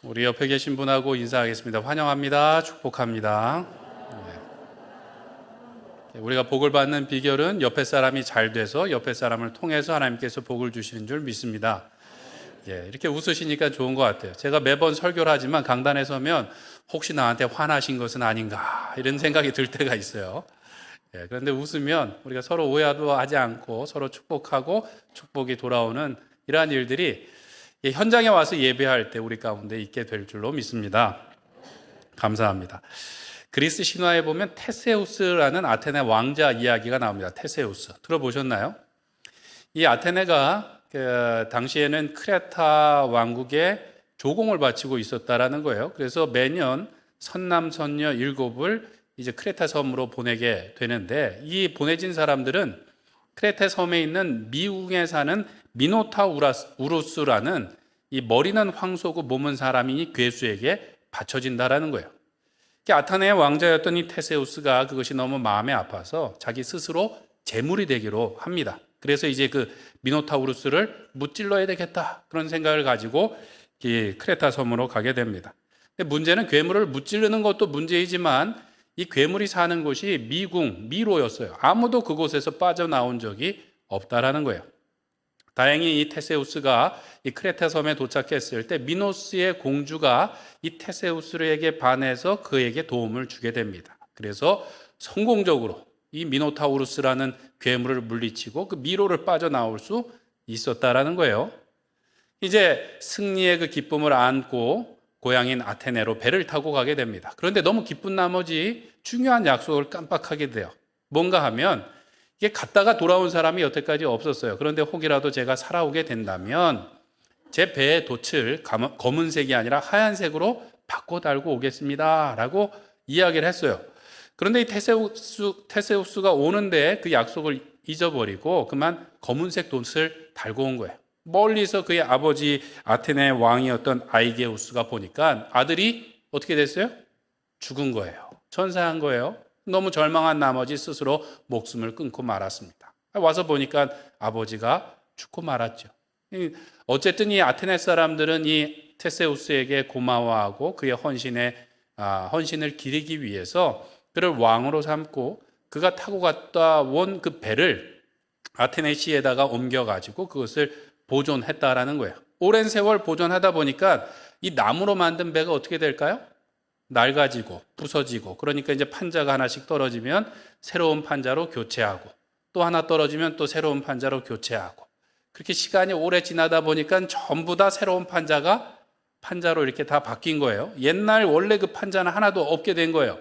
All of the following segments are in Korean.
우리 옆에 계신 분하고 인사하겠습니다. 환영합니다. 축복합니다. 우리가 복을 받는 비결은 옆에 사람이 잘 돼서 옆에 사람을 통해서 하나님께서 복을 주시는 줄 믿습니다. 이렇게 웃으시니까 좋은 것 같아요. 제가 매번 설교를 하지만 강단에 서면 혹시 나한테 화나신 것은 아닌가 이런 생각이 들 때가 있어요. 그런데 웃으면 우리가 서로 오해도 하지 않고 서로 축복하고 축복이 돌아오는 이러한 일들이 현장에 와서 예배할 때 우리 가운데 있게 될 줄로 믿습니다. 감사합니다. 그리스 신화에 보면 테세우스라는 아테네 왕자 이야기가 나옵니다. 테세우스 들어보셨나요? 이 아테네가 당시에는 크레타 왕국에 조공을 바치고 있었다라는 거예요. 그래서 매년 선남 선녀 7을 이제 크레타 섬으로 보내게 되는데, 이 보내진 사람들은 크레타 섬에 있는 미궁에 사는 미노타우루스라는 이 머리는 황소고 몸은 사람이니 괴수에게 바쳐진다라는 거예요. 아테네의 왕자였던 이 테세우스가 그것이 너무 마음에 아파서 자기 스스로 제물이 되기로 합니다. 그래서 이제 그 미노타우루스를 무찔러야 되겠다 그런 생각을 가지고 이 크레타 섬으로 가게 됩니다. 근데 문제는 괴물을 무찌르는 것도 문제이지만 이 괴물이 사는 곳이 미로였어요. 아무도 그곳에서 빠져나온 적이 없다라는 거예요. 다행히 이 테세우스가 이 크레타 섬에 도착했을 때 미노스의 공주가 이 테세우스에게 반해서 그에게 도움을 주게 됩니다. 그래서 성공적으로 이 미노타우루스라는 괴물을 물리치고 그 미로를 빠져나올 수 있었다라는 거예요. 이제 승리의 그 기쁨을 안고 고향인 아테네로 배를 타고 가게 됩니다. 그런데 너무 기쁜 나머지 중요한 약속을 깜빡하게 돼요. 뭔가 하면 이게 갔다가 돌아온 사람이 여태까지 없었어요. 그런데 혹이라도 제가 살아오게 된다면 제 배의 돛을 검은색이 아니라 하얀색으로 바꿔 달고 오겠습니다 라고 이야기를 했어요. 그런데 이 테세우스가 오는데 그 약속을 잊어버리고 그만 검은색 돛을 달고 온 거예요. 멀리서 그의 아버지 아테네 왕이었던 아이게우스가 보니까 아들이 어떻게 됐어요? 죽은 거예요. 전사한 거예요. 너무 절망한 나머지 스스로 목숨을 끊고 말았습니다. 와서 보니까 아버지가 죽고 말았죠. 어쨌든 이 아테네 사람들은 이 테세우스에게 고마워하고 그의 헌신을 기리기 위해서 그를 왕으로 삼고 그가 타고 갔다 온 그 배를 아테네 시에다가 옮겨가지고 그것을 보존했다라는 거예요. 오랜 세월 보존하다 보니까 이 나무로 만든 배가 어떻게 될까요? 낡아지고 부서지고, 그러니까 이제 판자가 하나씩 떨어지면 새로운 판자로 교체하고, 또 하나 떨어지면 또 새로운 판자로 교체하고, 그렇게 시간이 오래 지나다 보니까 전부 다 새로운 판자로 이렇게 다 바뀐 거예요. 옛날 원래 그 판자는 하나도 없게 된 거예요.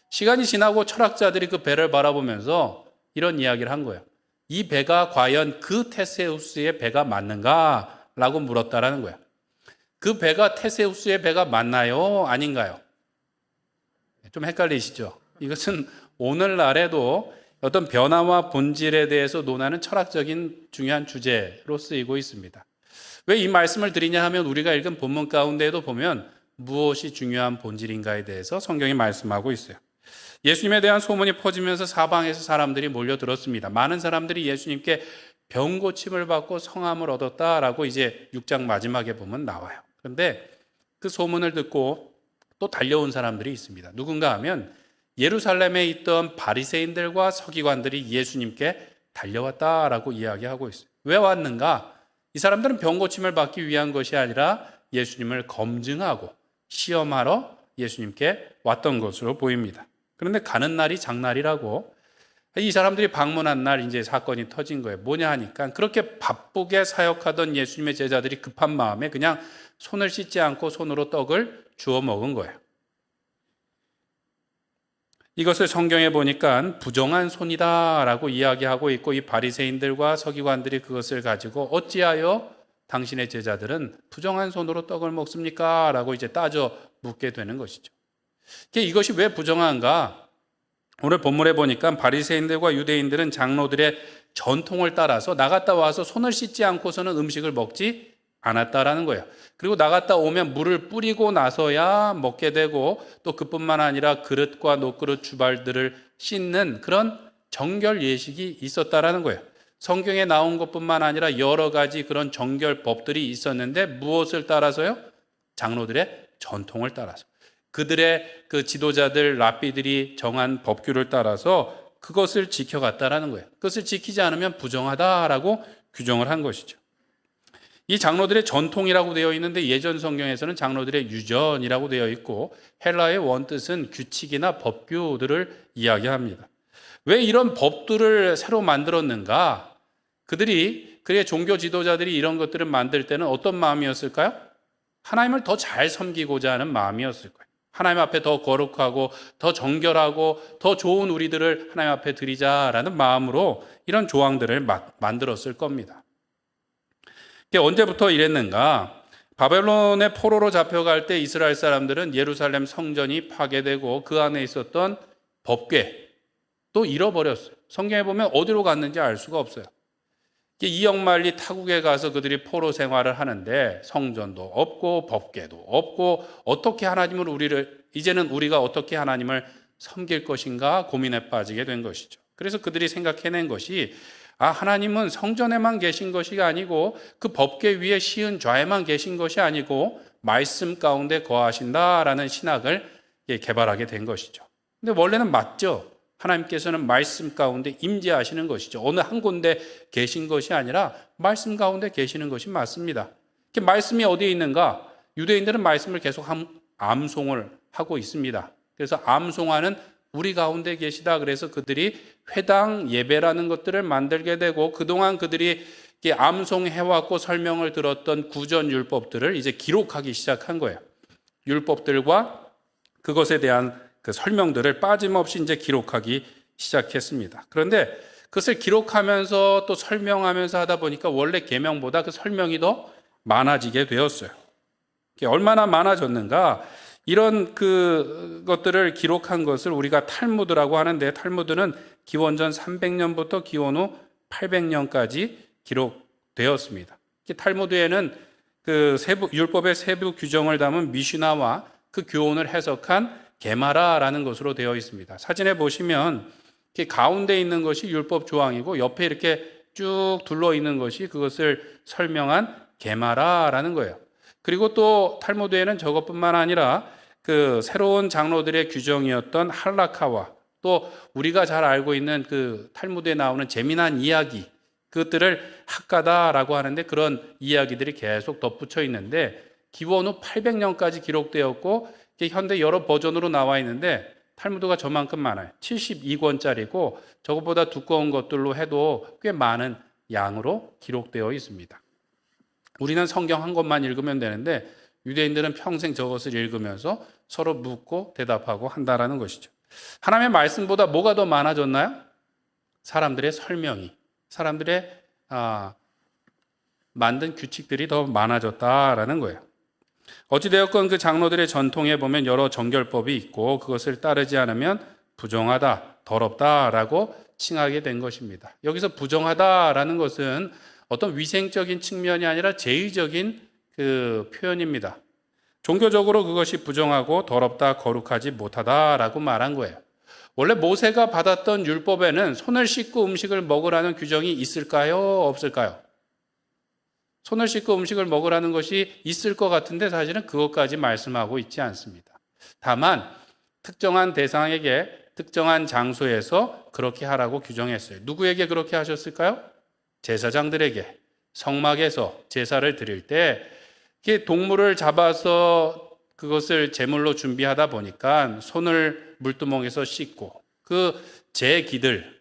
시간이 지나고 철학자들이 그 배를 바라보면서 이런 이야기를 한 거예요. 이 배가 과연 그 테세우스의 배가 맞는가? 라고 물었다라는 거예요. 그 배가 테세우스의 배가 맞나요? 아닌가요? 좀 헷갈리시죠? 이것은 오늘날에도 어떤 변화와 본질에 대해서 논하는 철학적인 중요한 주제로 쓰이고 있습니다. 왜 이 말씀을 드리냐 하면 우리가 읽은 본문 가운데에도 보면 무엇이 중요한 본질인가에 대해서 성경이 말씀하고 있어요. 예수님에 대한 소문이 퍼지면서 사방에서 사람들이 몰려들었습니다. 많은 사람들이 예수님께 병고침을 받고 성함을 얻었다라고 이제 6장 마지막에 보면 나와요. 그런데 그 소문을 듣고 또 달려온 사람들이 있습니다. 누군가 하면 예루살렘에 있던 바리새인들과 서기관들이 예수님께 달려왔다라고 이야기하고 있어요. 왜 왔는가? 이 사람들은 병고침을 받기 위한 것이 아니라 예수님을 검증하고 시험하러 예수님께 왔던 것으로 보입니다. 그런데 가는 날이 장날이라고, 이 사람들이 방문한 날 이제 사건이 터진 거예요. 뭐냐 하니까 그렇게 바쁘게 사역하던 예수님의 제자들이 급한 마음에 그냥 손을 씻지 않고 손으로 떡을 주워 먹은 거예요. 이것을 성경에 보니까 부정한 손이다라고 이야기하고 있고, 이 바리새인들과 서기관들이 그것을 가지고 어찌하여 당신의 제자들은 부정한 손으로 떡을 먹습니까? 라고 이제 따져 묻게 되는 것이죠. 이것이 왜 부정한가? 오늘 본문에 보니까 바리새인들과 유대인들은 장로들의 전통을 따라서 나갔다 와서 손을 씻지 않고서는 음식을 먹지 않았다라는 거예요. 그리고 나갔다 오면 물을 뿌리고 나서야 먹게 되고, 또 그뿐만 아니라 그릇과 녹그릇 주발들을 씻는 그런 정결 예식이 있었다라는 거예요. 성경에 나온 것뿐만 아니라 여러 가지 그런 정결법들이 있었는데 무엇을 따라서요? 장로들의 전통을 따라서 그들의 그 지도자들 랍비들이 정한 법규를 따라서 그것을 지켜갔다라는 거예요. 그것을 지키지 않으면 부정하다라고 규정을 한 것이죠. 이 장로들의 전통이라고 되어 있는데 예전 성경에서는 장로들의 유전이라고 되어 있고 헬라의 원뜻은 규칙이나 법규들을 이야기합니다. 왜 이런 법들을 새로 만들었는가? 그의 종교 지도자들이 이런 것들을 만들 때는 어떤 마음이었을까요? 하나님을 더 잘 섬기고자 하는 마음이었을 거예요. 하나님 앞에 더 거룩하고 더 정결하고 더 좋은 우리들을 하나님 앞에 드리자라는 마음으로 이런 조항들을 만들었을 겁니다. 이게 언제부터 이랬는가? 바벨론의 포로로 잡혀갈 때 이스라엘 사람들은 예루살렘 성전이 파괴되고 그 안에 있었던 법궤 또 잃어버렸어요. 성경에 보면 어디로 갔는지 알 수가 없어요. 이역만리 타국에 가서 그들이 포로 생활을 하는데 성전도 없고 법궤도 없고 이제는 우리가 어떻게 하나님을 섬길 것인가 고민에 빠지게 된 것이죠. 그래서 그들이 생각해낸 것이 하나님은 성전에만 계신 것이 아니고 그 법궤 위에 시은 좌에만 계신 것이 아니고 말씀 가운데 거하신다라는 신학을 개발하게 된 것이죠. 근데 원래는 맞죠. 하나님께서는 말씀 가운데 임재하시는 것이죠. 어느 한 군데 계신 것이 아니라 말씀 가운데 계시는 것이 맞습니다. 말씀이 어디에 있는가? 유대인들은 말씀을 계속 암송을 하고 있습니다. 그래서 암송하는 우리 가운데 계시다. 그래서 그들이 회당 예배라는 것들을 만들게 되고 그동안 그들이 암송해왔고 설명을 들었던 구전 율법들을 이제 기록하기 시작한 거예요. 율법들과 그것에 대한 그 설명들을 빠짐없이 이제 기록하기 시작했습니다. 그런데 그것을 기록하면서 또 설명하면서 하다 보니까 원래 계명보다 그 설명이 더 많아지게 되었어요. 얼마나 많아졌는가? 이런 것들을 기록한 것을 우리가 탈무드라고 하는데 탈무드는 기원전 300년부터 기원 후 800년까지 기록되었습니다. 탈무드에는 율법의 세부 규정을 담은 미슈나와 그 교훈을 해석한 게마라라는 것으로 되어 있습니다. 사진에 보시면 가운데 있는 것이 율법 조항이고 옆에 이렇게 쭉 둘러 있는 것이 그것을 설명한 게마라라는 거예요. 그리고 또 탈무드에는 저것뿐만 아니라 그 새로운 장로들의 규정이었던 할라카와 또 우리가 잘 알고 있는 그 탈무드에 나오는 재미난 이야기 그것들을 학가다라고 하는데 그런 이야기들이 계속 덧붙여 있는데 기원 후 800년까지 기록되었고 현대 여러 버전으로 나와 있는데 탈무드가 저만큼 많아요. 72권짜리고 저것보다 두꺼운 것들로 해도 꽤 많은 양으로 기록되어 있습니다. 우리는 성경 한 권만 읽으면 되는데 유대인들은 평생 저것을 읽으면서 서로 묻고 대답하고 한다라는 것이죠. 하나님의 말씀보다 뭐가 더 많아졌나요? 사람들의 설명이, 사람들의 만든 규칙들이 더 많아졌다라는 거예요. 어찌되었건 그 장로들의 전통에 보면 여러 정결법이 있고 그것을 따르지 않으면 부정하다, 더럽다라고 칭하게 된 것입니다. 여기서 부정하다라는 것은 어떤 위생적인 측면이 아니라 제의적인 그 표현입니다. 종교적으로 그것이 부정하고 더럽다, 거룩하지 못하다라고 말한 거예요. 원래 모세가 받았던 율법에는 손을 씻고 음식을 먹으라는 규정이 있을까요? 없을까요? 손을 씻고 음식을 먹으라는 것이 있을 것 같은데 사실은 그것까지 말씀하고 있지 않습니다. 다만 특정한 대상에게 특정한 장소에서 그렇게 하라고 규정했어요. 누구에게 그렇게 하셨을까요? 제사장들에게 성막에서 제사를 드릴 때 동물을 잡아서 그것을 제물로 준비하다 보니까 손을 물두멍에서 씻고 그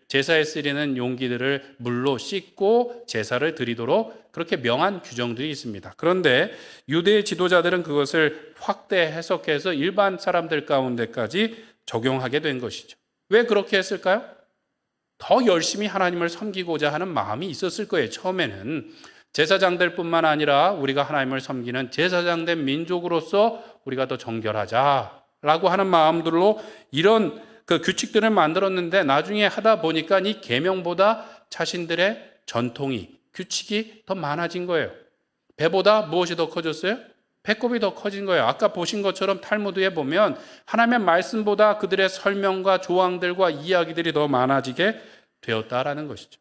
제사에 쓰이는 용기들을 물로 씻고 제사를 드리도록 그렇게 명한 규정들이 있습니다. 그런데 유대의 지도자들은 그것을 확대 해석해서 일반 사람들 가운데까지 적용하게 된 것이죠. 왜 그렇게 했을까요? 더 열심히 하나님을 섬기고자 하는 마음이 있었을 거예요. 처음에는 제사장들뿐만 아니라 우리가 하나님을 섬기는 제사장된 민족으로서 우리가 더 정결하자라고 하는 마음들로 이런 그 규칙들을 만들었는데 나중에 하다 보니까 이 계명보다 자신들의 전통이 규칙이 더 많아진 거예요. 배보다 무엇이 더 커졌어요? 배꼽이 더 커진 거예요. 아까 보신 것처럼 탈무드에 보면 하나님의 말씀보다 그들의 설명과 조항들과 이야기들이 더 많아지게 되었다라는 것이죠.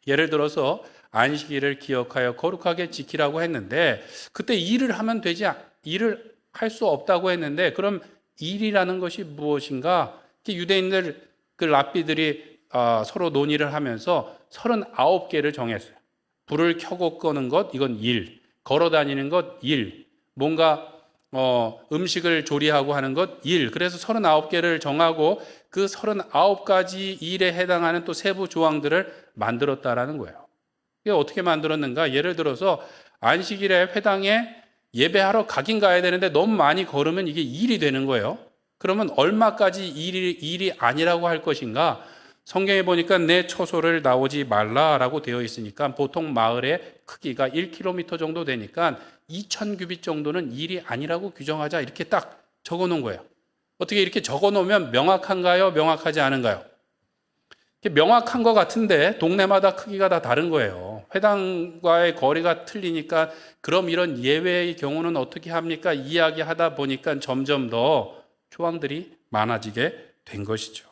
예를 들어서 안식일을 기억하여 거룩하게 지키라고 했는데 그때 일을 하면 되지 일을 할 수 없다고 했는데 그럼 일이라는 것이 무엇인가? 유대인들 그 랍비들이 서로 논의를 하면서 39개를 정했어요. 불을 켜고 끄는 것, 이건 일. 걸어 다니는 것, 일. 뭔가 음식을 조리하고 하는 것, 일. 그래서 39개를 정하고 그 39가지 일에 해당하는 또 세부 조항들을 만들었다라는 거예요. 이게 어떻게 만들었는가? 예를 들어서 안식일에 회당에 예배하러 가긴 가야 되는데 너무 많이 걸으면 이게 일이 되는 거예요. 그러면 얼마까지 일이 아니라고 할 것인가? 성경에 보니까 내 처소를 나오지 말라라고 되어 있으니까 보통 마을의 크기가 1km 정도 되니까 2000규빗 정도는 일이 아니라고 규정하자 이렇게 딱 적어 놓은 거예요. 어떻게 이렇게 적어 놓으면 명확한가요? 명확하지 않은가요? 명확한 것 같은데 동네마다 크기가 다 다른 거예요. 회당과의 거리가 틀리니까 그럼 이런 예외의 경우는 어떻게 합니까? 이야기하다 보니까 점점 더 조항들이 많아지게 된 것이죠.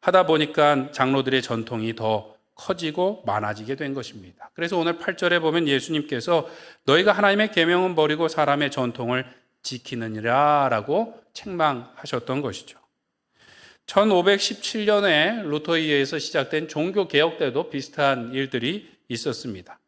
하다 보니까 장로들의 전통이 더 커지고 많아지게 된 것입니다. 그래서 오늘 8절에 보면 예수님께서 너희가 하나님의 계명은 버리고 사람의 전통을 지키느니라 라고 책망하셨던 것이죠. 1517년에 루터에 의해서 시작된 종교개혁 때도 비슷한 일들이 있었습니다.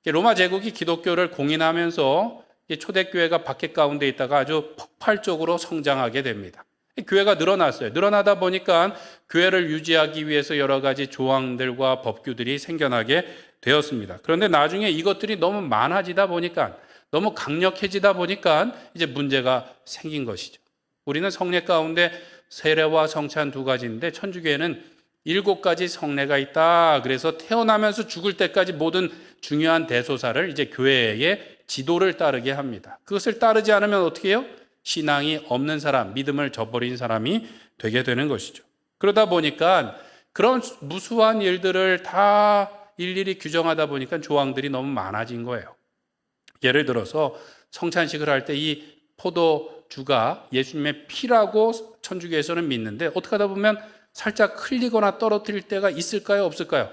로마 제국이 기독교를 공인하면서 초대교회가 박해 가운데 있다가 아주 폭발적으로 성장하게 됩니다. 교회가 늘어났어요. 늘어나다 보니까 교회를 유지하기 위해서 여러 가지 조항들과 법규들이 생겨나게 되었습니다. 그런데 나중에 이것들이 너무 많아지다 보니까 너무 강력해지다 보니까 이제 문제가 생긴 것이죠. 우리는 성례 가운데 세례와 성찬 두 가지인데 천주교에는 7가지 성례가 있다. 그래서 태어나면서 죽을 때까지 모든 중요한 대소사를 이제 교회의 지도를 따르게 합니다. 그것을 따르지 않으면 어떻게 해요? 신앙이 없는 사람, 믿음을 저버린 사람이 되게 되는 것이죠. 그러다 보니까 그런 무수한 일들을 다 일일이 규정하다 보니까 조항들이 너무 많아진 거예요. 예를 들어서 성찬식을 할 때 이 포도주가 예수님의 피라고 천주교에서는 믿는데 어떻게 하다 보면 살짝 흘리거나 떨어뜨릴 때가 있을까요? 없을까요?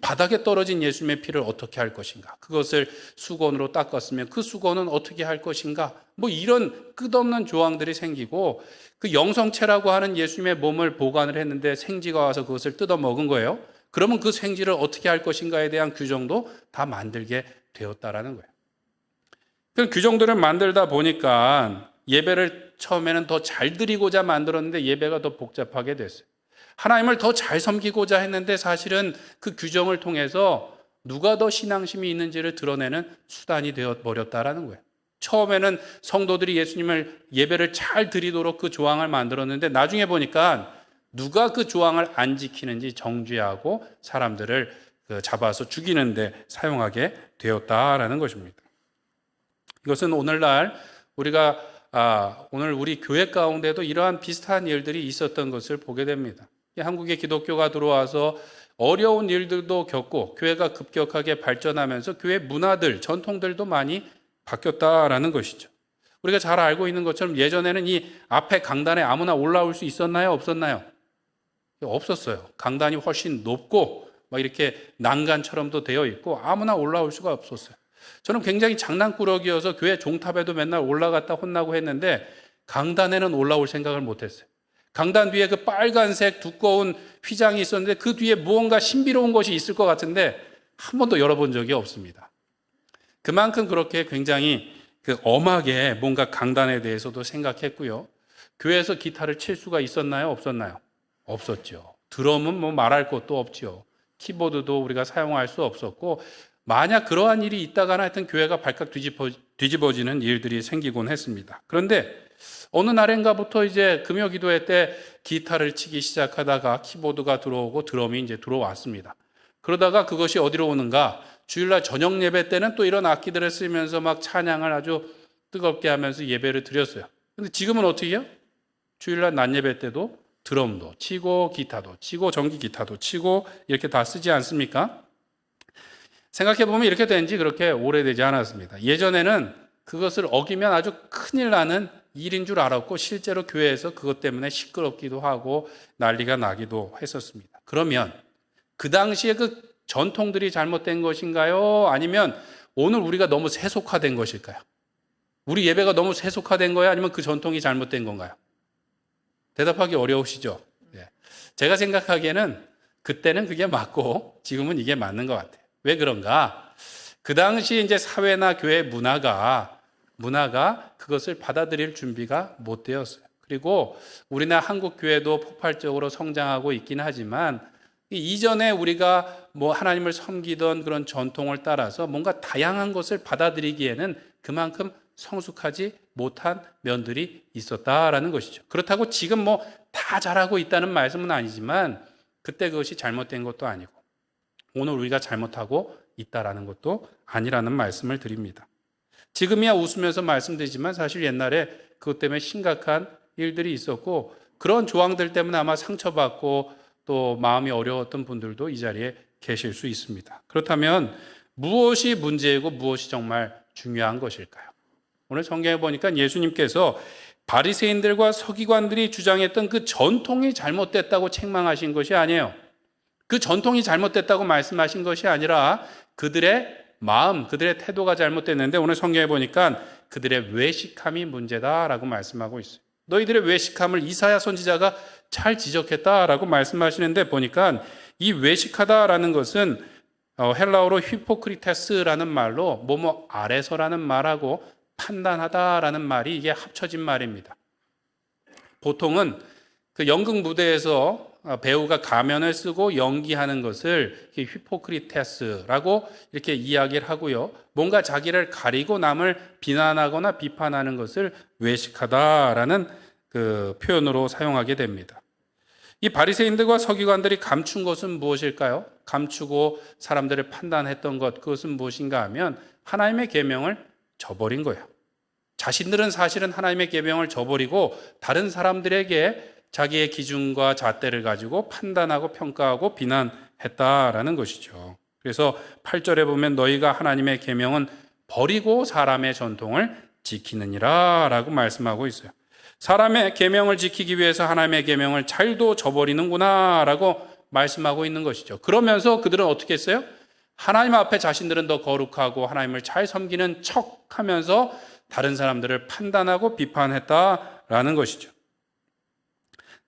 바닥에 떨어진 예수님의 피를 어떻게 할 것인가? 그것을 수건으로 닦았으면 그 수건은 어떻게 할 것인가? 뭐 이런 끝없는 조항들이 생기고 그 영성체라고 하는 예수님의 몸을 보관을 했는데 생쥐가 와서 그것을 뜯어 먹은 거예요. 그러면 그 생쥐를 어떻게 할 것인가에 대한 규정도 다 만들게 되었다라는 거예요. 그 규정들을 만들다 보니까 예배를 처음에는 더 잘 드리고자 만들었는데 예배가 더 복잡하게 됐어요. 하나님을 더 잘 섬기고자 했는데 사실은 그 규정을 통해서 누가 더 신앙심이 있는지를 드러내는 수단이 되어버렸다라는 거예요. 처음에는 성도들이 예배를 잘 드리도록 그 조항을 만들었는데 나중에 보니까 누가 그 조항을 안 지키는지 정죄하고 사람들을 잡아서 죽이는데 사용하게 되었다라는 것입니다. 이것은 오늘날 오늘 우리 교회 가운데도 이러한 비슷한 일들이 있었던 것을 보게 됩니다. 한국에 기독교가 들어와서 어려운 일들도 겪고 교회가 급격하게 발전하면서 교회 문화들, 전통들도 많이 바뀌었다라는 것이죠. 우리가 잘 알고 있는 것처럼 예전에는 이 앞에 강단에 아무나 올라올 수 있었나요? 없었나요? 없었어요. 강단이 훨씬 높고 막 이렇게 난간처럼도 되어 있고 아무나 올라올 수가 없었어요. 저는 굉장히 장난꾸러기여서 교회 종탑에도 맨날 올라갔다 혼나고 했는데 강단에는 올라올 생각을 못했어요. 강단 뒤에 그 빨간색 두꺼운 휘장이 있었는데 그 뒤에 무언가 신비로운 것이 있을 것 같은데 한 번도 열어본 적이 없습니다. 그만큼 그렇게 굉장히 엄하게 뭔가 강단에 대해서도 생각했고요. 교회에서 기타를 칠 수가 있었나요? 없었나요? 없었죠. 드럼은 뭐 말할 것도 없죠. 키보드도 우리가 사용할 수 없었고 만약 그러한 일이 있다가는 하여튼 교회가 발칵 뒤집어지는 일들이 생기곤 했습니다. 그런데 어느 날인가부터 이제 금요 기도회 때 기타를 치기 시작하다가 키보드가 들어오고 드럼이 이제 들어왔습니다. 그러다가 그것이 어디로 오는가? 주일날 저녁 예배 때는 또 이런 악기들을 쓰면서 막 찬양을 아주 뜨겁게 하면서 예배를 드렸어요. 근데 지금은 어떻게 해요? 주일날 낮 예배 때도 드럼도 치고 기타도 치고 전기 기타도 치고 이렇게 다 쓰지 않습니까? 생각해보면 이렇게 된 지 그렇게 오래되지 않았습니다. 예전에는 그것을 어기면 아주 큰일 나는 일인 줄 알았고 실제로 교회에서 그것 때문에 시끄럽기도 하고 난리가 나기도 했었습니다. 그러면 그 당시에 그 전통들이 잘못된 것인가요? 아니면 오늘 우리가 너무 세속화된 것일까요? 우리 예배가 너무 세속화된 거야? 아니면 그 전통이 잘못된 건가요? 대답하기 어려우시죠? 네. 제가 생각하기에는 그때는 그게 맞고 지금은 이게 맞는 것 같아요. 왜 그런가? 그 당시 이제 사회나 교회 문화가 그것을 받아들일 준비가 못 되었어요. 그리고 우리나라 한국 교회도 폭발적으로 성장하고 있긴 하지만 이전에 우리가 하나님을 섬기던 그런 전통을 따라서 뭔가 다양한 것을 받아들이기에는 그만큼 성숙하지 못한 면들이 있었다라는 것이죠. 그렇다고 지금 다 잘하고 있다는 말씀은 아니지만 그때 그것이 잘못된 것도 아니고 오늘 우리가 잘못하고 있다라는 것도 아니라는 말씀을 드립니다. 지금이야 웃으면서 말씀드리지만 사실 옛날에 그것 때문에 심각한 일들이 있었고 그런 조항들 때문에 아마 상처받고 또 마음이 어려웠던 분들도 이 자리에 계실 수 있습니다. 그렇다면 무엇이 문제이고 무엇이 정말 중요한 것일까요? 오늘 성경에 보니까 예수님께서 바리새인들과 서기관들이 주장했던 그 전통이 잘못됐다고 책망하신 것이 아니에요. 그 전통이 잘못됐다고 말씀하신 것이 아니라 그들의 마음, 그들의 태도가 잘못됐는데 오늘 성경에 보니까 그들의 외식함이 문제다라고 말씀하고 있어요. 너희들의 외식함을 이사야 선지자가 잘 지적했다라고 말씀하시는데 보니까 이 외식하다라는 것은 헬라어로 히포크리테스라는 말로 뭐뭐 아래서라는 말하고 판단하다라는 말이 이게 합쳐진 말입니다. 보통은 그 연극 무대에서 배우가 가면을 쓰고 연기하는 것을 히포크리테스라고 이렇게 이야기를 하고요. 뭔가 자기를 가리고 남을 비난하거나 비판하는 것을 외식하다라는 그 표현으로 사용하게 됩니다. 이 바리새인들과 서기관들이 감춘 것은 무엇일까요? 감추고 사람들을 판단했던 것, 그것은 무엇인가 하면 하나님의 계명을 저버린 거예요. 자신들은 사실은 하나님의 계명을 저버리고 다른 사람들에게 자기의 기준과 잣대를 가지고 판단하고 평가하고 비난했다라는 것이죠. 그래서 8절에 보면 너희가 하나님의 계명은 버리고 사람의 전통을 지키느니라 라고 말씀하고 있어요. 사람의 계명을 지키기 위해서 하나님의 계명을 잘도 저버리는구나 라고 말씀하고 있는 것이죠. 그러면서 그들은 어떻게 했어요? 하나님 앞에 자신들은 더 거룩하고 하나님을 잘 섬기는 척하면서 다른 사람들을 판단하고 비판했다라는 것이죠.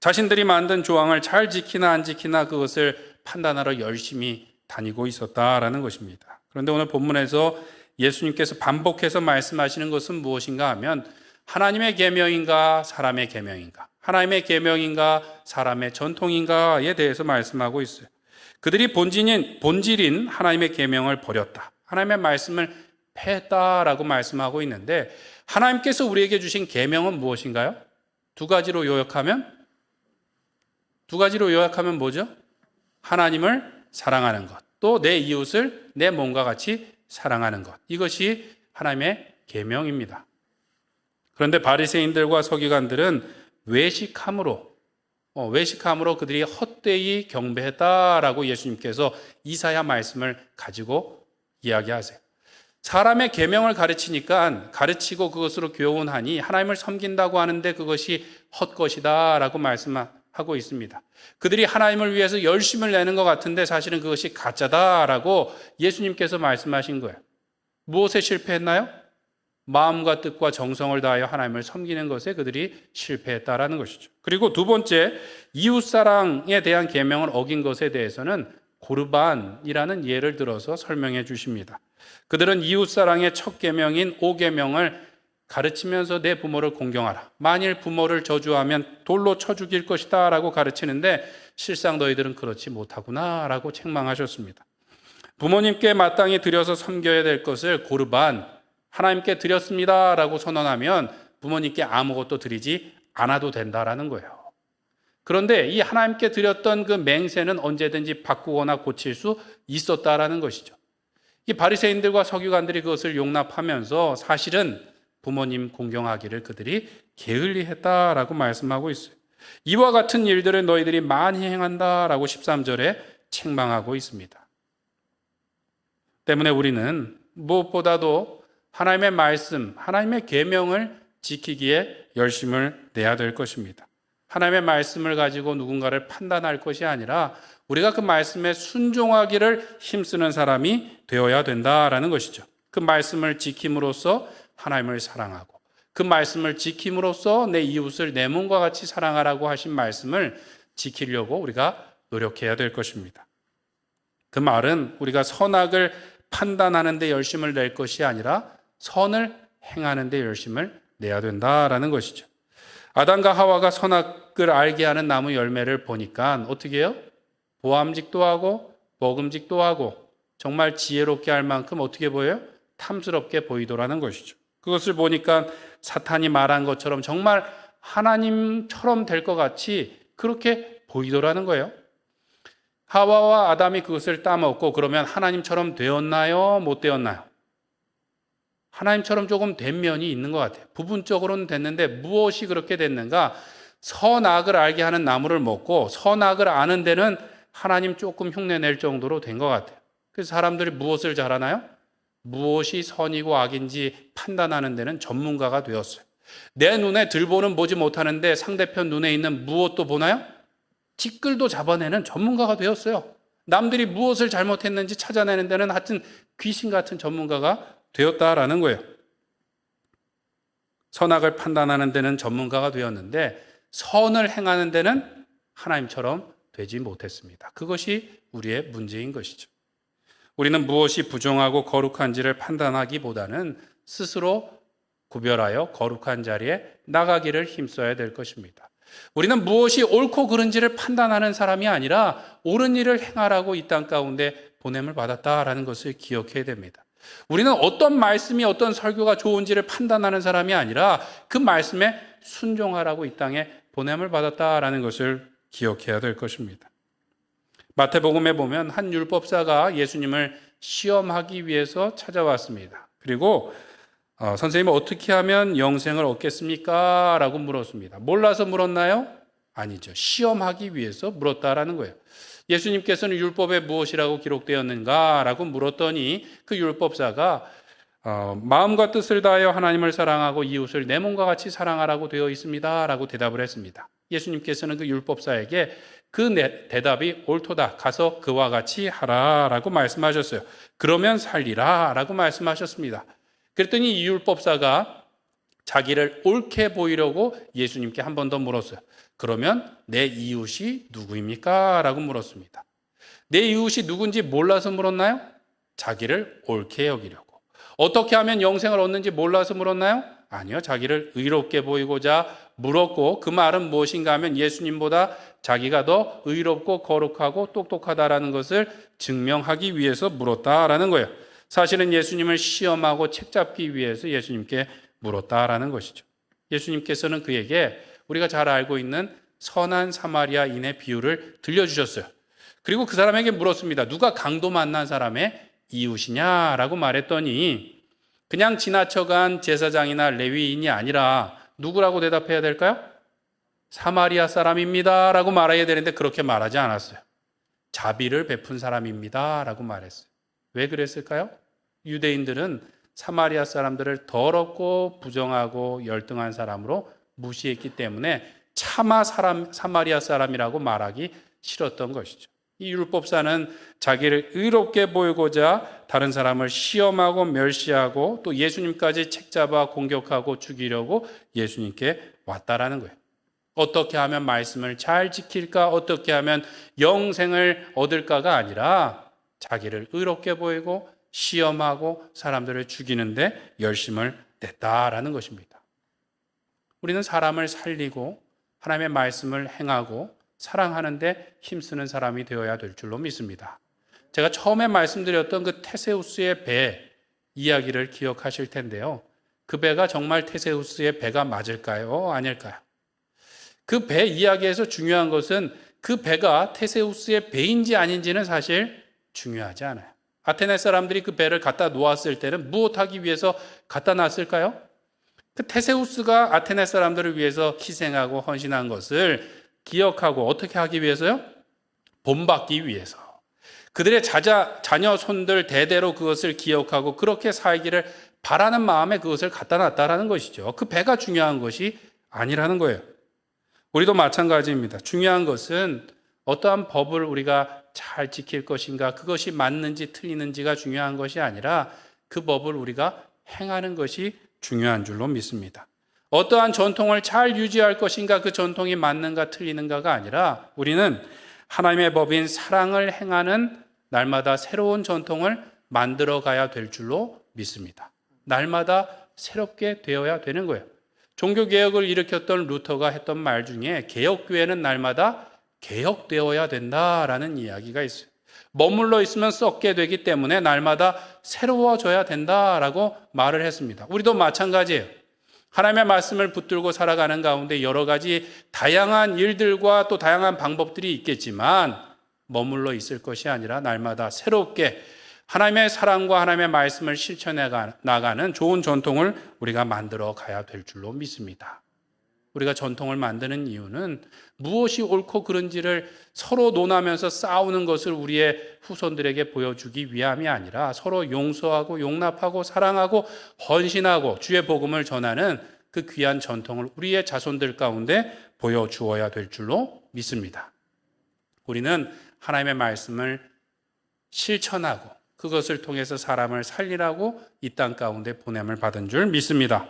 자신들이 만든 조항을 잘 지키나 안 지키나 그것을 판단하러 열심히 다니고 있었다라는 것입니다. 그런데 오늘 본문에서 예수님께서 반복해서 말씀하시는 것은 무엇인가 하면 하나님의 계명인가 사람의 계명인가, 하나님의 계명인가 사람의 전통인가에 대해서 말씀하고 있어요. 그들이 본질인 하나님의 계명을 버렸다, 하나님의 말씀을 패했다라고 말씀하고 있는데 하나님께서 우리에게 주신 계명은 무엇인가요? 두 가지로 요약하면 뭐죠? 하나님을 사랑하는 것, 또 내 이웃을 내 몸과 같이 사랑하는 것. 이것이 하나님의 계명입니다. 그런데 바리새인들과 서기관들은 외식함으로 그들이 헛되이 경배했다라고 예수님께서 이사야 말씀을 가지고 이야기하세요. 사람의 계명을 가르치고 그것으로 교훈하니 하나님을 섬긴다고 하는데 그것이 헛것이다라고 말씀하고 있습니다. 그들이 하나님을 위해서 열심을 내는 것 같은데 사실은 그것이 가짜다라고 예수님께서 말씀하신 거예요. 무엇에 실패했나요? 마음과 뜻과 정성을 다하여 하나님을 섬기는 것에 그들이 실패했다라는 것이죠. 그리고 두 번째, 이웃사랑에 대한 계명을 어긴 것에 대해서는 고르반이라는 예를 들어서 설명해 주십니다. 그들은 이웃사랑의 첫 계명인 5계명을 가르치면서 내 부모를 공경하라, 만일 부모를 저주하면 돌로 쳐 죽일 것이다 라고 가르치는데 실상 너희들은 그렇지 못하구나 라고 책망하셨습니다. 부모님께 마땅히 드려서 섬겨야 될 것을 고르반, 하나님께 드렸습니다 라고 선언하면 부모님께 아무것도 드리지 않아도 된다라는 거예요. 그런데 이 하나님께 드렸던 그 맹세는 언제든지 바꾸거나 고칠 수 있었다라는 것이죠. 이 바리새인들과 서기관들이 그것을 용납하면서 사실은 부모님 공경하기를 그들이 게을리했다라고 말씀하고 있어요. 이와 같은 일들을 너희들이 많이 행한다라고 13절에 책망하고 있습니다. 때문에 우리는 무엇보다도 하나님의 말씀, 하나님의 계명을 지키기에 열심을 내야 될 것입니다. 하나님의 말씀을 가지고 누군가를 판단할 것이 아니라 우리가 그 말씀에 순종하기를 힘쓰는 사람이 되어야 된다라는 것이죠. 그 말씀을 지킴으로써 하나님을 사랑하고 그 말씀을 지킴으로써 내 이웃을 내 몸과 같이 사랑하라고 하신 말씀을 지키려고 우리가 노력해야 될 것입니다. 그 말은 우리가 선악을 판단하는 데 열심을 낼 것이 아니라 선을 행하는 데 열심을 내야 된다라는 것이죠. 아담과 하와가 선악을 알게 하는 나무 열매를 보니까 어떻게 해요? 보암직도 하고 먹음직도 하고 정말 지혜롭게 할 만큼 어떻게 보여요? 탐스럽게 보이더라는 것이죠. 그것을 보니까 사탄이 말한 것처럼 정말 하나님처럼 될 것 같이 그렇게 보이더라는 거예요. 하와와 아담이 그것을 따먹고 그러면 하나님처럼 되었나요? 못 되었나요? 하나님처럼 조금 된 면이 있는 것 같아요. 부분적으로는 됐는데 무엇이 그렇게 됐는가? 선악을 알게 하는 나무를 먹고 선악을 아는 데는 하나님 조금 흉내낼 정도로 된 것 같아요. 그래서 사람들이 무엇을 잘하나요? 무엇이 선이고 악인지 판단하는 데는 전문가가 되었어요. 내 눈에 들보는 보지 못하는데 상대편 눈에 있는 무엇도 보나요? 티끌도 잡아내는 전문가가 되었어요. 남들이 무엇을 잘못했는지 찾아내는 데는 하여튼 귀신 같은 전문가가 되었다라는 거예요. 선악을 판단하는 데는 전문가가 되었는데 선을 행하는 데는 하나님처럼 되지 못했습니다. 그것이 우리의 문제인 것이죠. 우리는 무엇이 부정하고 거룩한지를 판단하기보다는 스스로 구별하여 거룩한 자리에 나가기를 힘써야 될 것입니다. 우리는 무엇이 옳고 그른지를 판단하는 사람이 아니라 옳은 일을 행하라고 이 땅 가운데 보냄을 받았다라는 것을 기억해야 됩니다. 우리는 어떤 말씀이 어떤 설교가 좋은지를 판단하는 사람이 아니라 그 말씀에 순종하라고 이 땅에 보냄을 받았다라는 것을 기억해야 될 것입니다. 마태복음에 보면 한 율법사가 예수님을 시험하기 위해서 찾아왔습니다. 그리고 선생님 어떻게 하면 영생을 얻겠습니까? 라고 물었습니다. 몰라서 물었나요? 아니죠. 시험하기 위해서 물었다라는 거예요. 예수님께서는 율법에 무엇이라고 기록되었는가? 라고 물었더니 그 율법사가 마음과 뜻을 다하여 하나님을 사랑하고 이웃을 내 몸과 같이 사랑하라고 되어 있습니다. 라고 대답을 했습니다. 예수님께서는 그 율법사에게 그 대답이 옳도다. 가서 그와 같이 하라. 라고 말씀하셨어요. 그러면 살리라. 라고 말씀하셨습니다. 그랬더니 이 율법사가 자기를 옳게 보이려고 예수님께 한 번 더 물었어요. 그러면 내 이웃이 누구입니까? 라고 물었습니다. 내 이웃이 누군지 몰라서 물었나요? 자기를 옳게 여기려고. 어떻게 하면 영생을 얻는지 몰라서 물었나요? 아니요. 자기를 의롭게 보이고자 물었고 그 말은 무엇인가 하면 예수님보다 자기가 더 의롭고 거룩하고 똑똑하다라는 것을 증명하기 위해서 물었다라는 거예요. 사실은 예수님을 시험하고 책잡기 위해서 예수님께 물었다라는 것이죠. 예수님께서는 그에게 우리가 잘 알고 있는 선한 사마리아인의 비유를 들려주셨어요. 그리고 그 사람에게 물었습니다. 누가 강도 만난 사람의 이웃이냐라고 말했더니 그냥 지나쳐간 제사장이나 레위인이 아니라 누구라고 대답해야 될까요? 사마리아 사람입니다 라고 말해야 되는데 그렇게 말하지 않았어요. 자비를 베푼 사람입니다 라고 말했어요. 왜 그랬을까요? 유대인들은 사마리아 사람들을 더럽고 부정하고 열등한 사람으로 무시했기 때문에 차마 사마리아 사람이라고 말하기 싫었던 것이죠. 이 율법사는 자기를 의롭게 보이고자 다른 사람을 시험하고 멸시하고 또 예수님까지 책잡아 공격하고 죽이려고 예수님께 왔다라는 거예요. 어떻게 하면 말씀을 잘 지킬까? 어떻게 하면 영생을 얻을까가 아니라 자기를 의롭게 보이고 시험하고 사람들을 죽이는데 열심을 냈다라는 것입니다. 우리는 사람을 살리고 하나님의 말씀을 행하고 사랑하는데 힘쓰는 사람이 되어야 될 줄로 믿습니다. 제가 처음에 말씀드렸던 그 테세우스의 배 이야기를 기억하실 텐데요. 그 배가 정말 테세우스의 배가 맞을까요? 아닐까요? 그 배 이야기에서 중요한 것은 그 배가 테세우스의 배인지 아닌지는 사실 중요하지 않아요. 아테네 사람들이 그 배를 갖다 놓았을 때는 무엇하기 위해서 갖다 놨을까요? 그 테세우스가 아테네 사람들을 위해서 희생하고 헌신한 것을 기억하고 어떻게 하기 위해서요? 본받기 위해서. 그들의 자녀 손들 대대로 그것을 기억하고 그렇게 살기를 바라는 마음에 그것을 갖다 놨다라는 것이죠. 그 배가 중요한 것이 아니라는 거예요. 우리도 마찬가지입니다. 중요한 것은 어떠한 법을 우리가 잘 지킬 것인가, 그것이 맞는지 틀리는지가 중요한 것이 아니라 그 법을 우리가 행하는 것이 중요한 줄로 믿습니다. 어떠한 전통을 잘 유지할 것인가, 그 전통이 맞는가 틀리는가가 아니라 우리는 하나님의 법인 사랑을 행하는 날마다 새로운 전통을 만들어 가야 될 줄로 믿습니다. 날마다 새롭게 되어야 되는 거예요. 종교개혁을 일으켰던 루터가 했던 말 중에 개혁교회는 날마다 개혁되어야 된다라는 이야기가 있어요. 머물러 있으면 썩게 되기 때문에 날마다 새로워져야 된다라고 말을 했습니다. 우리도 마찬가지예요. 하나님의 말씀을 붙들고 살아가는 가운데 여러 가지 다양한 일들과 또 다양한 방법들이 있겠지만 머물러 있을 것이 아니라 날마다 새롭게 하나님의 사랑과 하나님의 말씀을 실천해 나가는 좋은 전통을 우리가 만들어 가야 될 줄로 믿습니다. 우리가 전통을 만드는 이유는 무엇이 옳고 그른지를 서로 논하면서 싸우는 것을 우리의 후손들에게 보여주기 위함이 아니라 서로 용서하고 용납하고 사랑하고 헌신하고 주의 복음을 전하는 그 귀한 전통을 우리의 자손들 가운데 보여주어야 될 줄로 믿습니다. 우리는 하나님의 말씀을 실천하고 그것을 통해서 사람을 살리라고 이 땅 가운데 보냄을 받은 줄 믿습니다.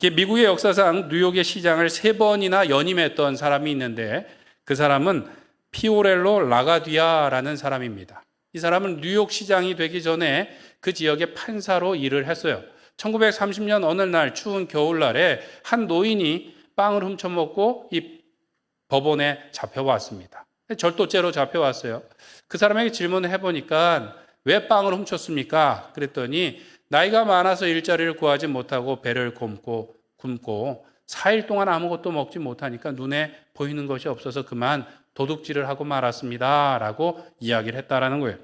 미국의 역사상 뉴욕의 시장을 3번이나 연임했던 사람이 있는데 그 사람은 피오렐로 라가디아라는 사람입니다. 이 사람은 뉴욕 시장이 되기 전에 그 지역의 판사로 일을 했어요. 1930년 어느 날 추운 겨울날에 한 노인이 빵을 훔쳐먹고 이 법원에 잡혀왔습니다. 절도죄로 잡혀왔어요. 그 사람에게 질문을 해보니까 왜 빵을 훔쳤습니까? 그랬더니 나이가 많아서 일자리를 구하지 못하고 배를 굶고 4일 동안 아무것도 먹지 못하니까 눈에 보이는 것이 없어서 그만 도둑질을 하고 말았습니다. 라고 이야기를 했다라는 거예요.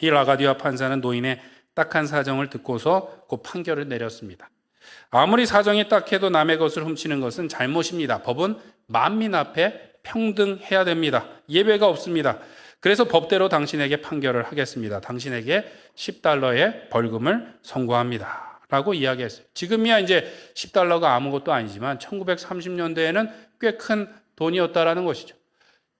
이 라가디아 판사는 노인의 딱한 사정을 듣고서 그 판결을 내렸습니다. 아무리 사정이 딱해도 남의 것을 훔치는 것은 잘못입니다. 법은 만민 앞에 평등해야 됩니다. 예외가 없습니다. 그래서 법대로 당신에게 판결을 하겠습니다. 당신에게 $10의 벌금을 선고합니다. 라고 이야기했어요. 지금이야 이제 $10가 아무것도 아니지만 1930년대에는 꽤 큰 돈이었다라는 것이죠.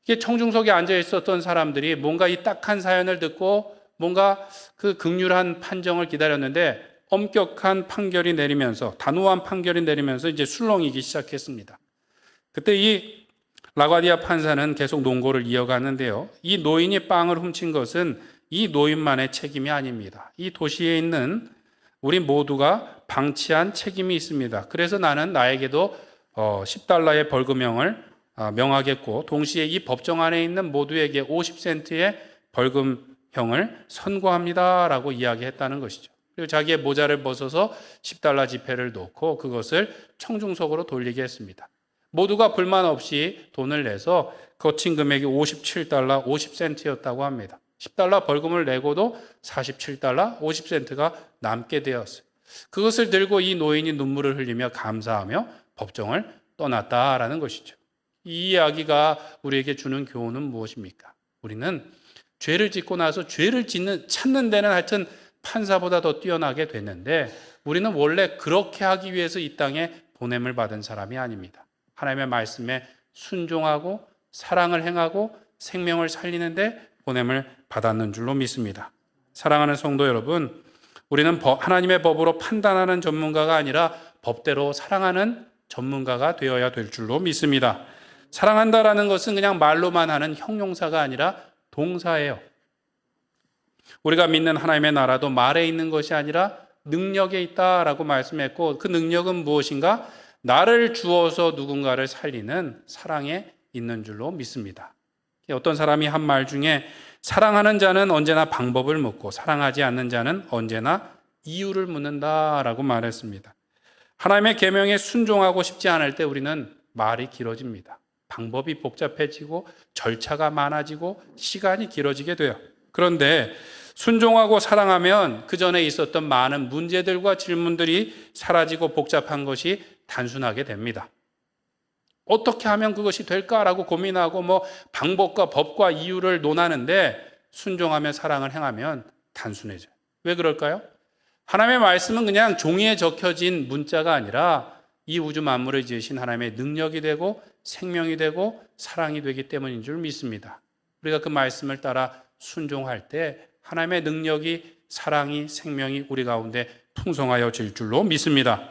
이게 청중석에 앉아 있었던 사람들이 뭔가 이 딱한 사연을 듣고 뭔가 그 극률한 판정을 기다렸는데 엄격한 판결이 내리면서 단호한 판결이 내리면서 이제 술렁이기 시작했습니다. 그때 이 라가디아 판사는 계속 논고를 이어가는데요. 이 노인이 빵을 훔친 것은 이 노인만의 책임이 아닙니다. 이 도시에 있는 우리 모두가 방치한 책임이 있습니다. 그래서 나는 나에게도 $10의 벌금형을 명하겠고 동시에 이 법정 안에 있는 모두에게 50센트의 벌금형을 선고합니다. 라고 이야기했다는 것이죠. 그리고 자기의 모자를 벗어서 $10 지폐를 놓고 그것을 청중석으로 돌리게 했습니다. 모두가 불만 없이 돈을 내서 거친 금액이 $57 50센트였다고 합니다. $10 벌금을 내고도 $47 50센트가 남게 되었어요. 그것을 들고 이 노인이 눈물을 흘리며 감사하며 법정을 떠났다라는 것이죠. 이 이야기가 우리에게 주는 교훈은 무엇입니까? 우리는 죄를 짓고 나서 죄를 찾는 데는 하여튼 판사보다 더 뛰어나게 됐는데 우리는 원래 그렇게 하기 위해서 이 땅에 보냄을 받은 사람이 아닙니다. 하나님의 말씀에 순종하고 사랑을 행하고 생명을 살리는데 보냄을 받았는 줄로 믿습니다. 사랑하는 성도 여러분, 우리는 하나님의 법으로 판단하는 전문가가 아니라 법대로 사랑하는 전문가가 되어야 될 줄로 믿습니다. 사랑한다라는 것은 그냥 말로만 하는 형용사가 아니라 동사예요. 우리가 믿는 하나님의 나라도 말에 있는 것이 아니라 능력에 있다라고 말씀했고 그 능력은 무엇인가? 나를 주어서 누군가를 살리는 사랑에 있는 줄로 믿습니다. 어떤 사람이 한 말 중에 사랑하는 자는 언제나 방법을 묻고 사랑하지 않는 자는 언제나 이유를 묻는다라고 말했습니다. 하나님의 계명에 순종하고 싶지 않을 때 우리는 말이 길어집니다. 방법이 복잡해지고 절차가 많아지고 시간이 길어지게 돼요. 그런데 순종하고 사랑하면 그 전에 있었던 많은 문제들과 질문들이 사라지고 복잡한 것이 단순하게 됩니다. 어떻게 하면 그것이 될까라고 고민하고 방법과 법과 이유를 논하는데 순종하며 사랑을 행하면 단순해져요. 왜 그럴까요? 하나님의 말씀은 그냥 종이에 적혀진 문자가 아니라 이 우주 만물을 지으신 하나님의 능력이 되고 생명이 되고 사랑이 되기 때문인 줄 믿습니다. 우리가 그 말씀을 따라 순종할 때 하나님의 능력이 사랑이 생명이 우리 가운데 풍성하여질 줄로 믿습니다.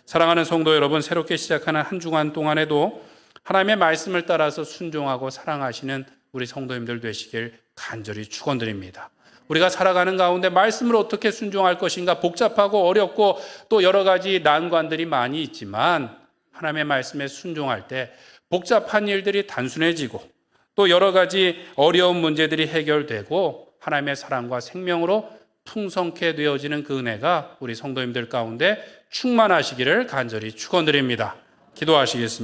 사랑하는 성도 여러분, 새롭게 시작하는 한 주간 동안에도 하나님의 말씀을 따라서 순종하고 사랑하시는 우리 성도님들 되시길 간절히 축원드립니다. 우리가 살아가는 가운데 말씀을 어떻게 순종할 것인가 복잡하고 어렵고 또 여러 가지 난관들이 많이 있지만 하나님의 말씀에 순종할 때 복잡한 일들이 단순해지고 또 여러 가지 어려운 문제들이 해결되고 하나님의 사랑과 생명으로 풍성케 되어지는 그 은혜가 우리 성도님들 가운데 충만하시기를 간절히 축원드립니다. 기도하시겠습니다.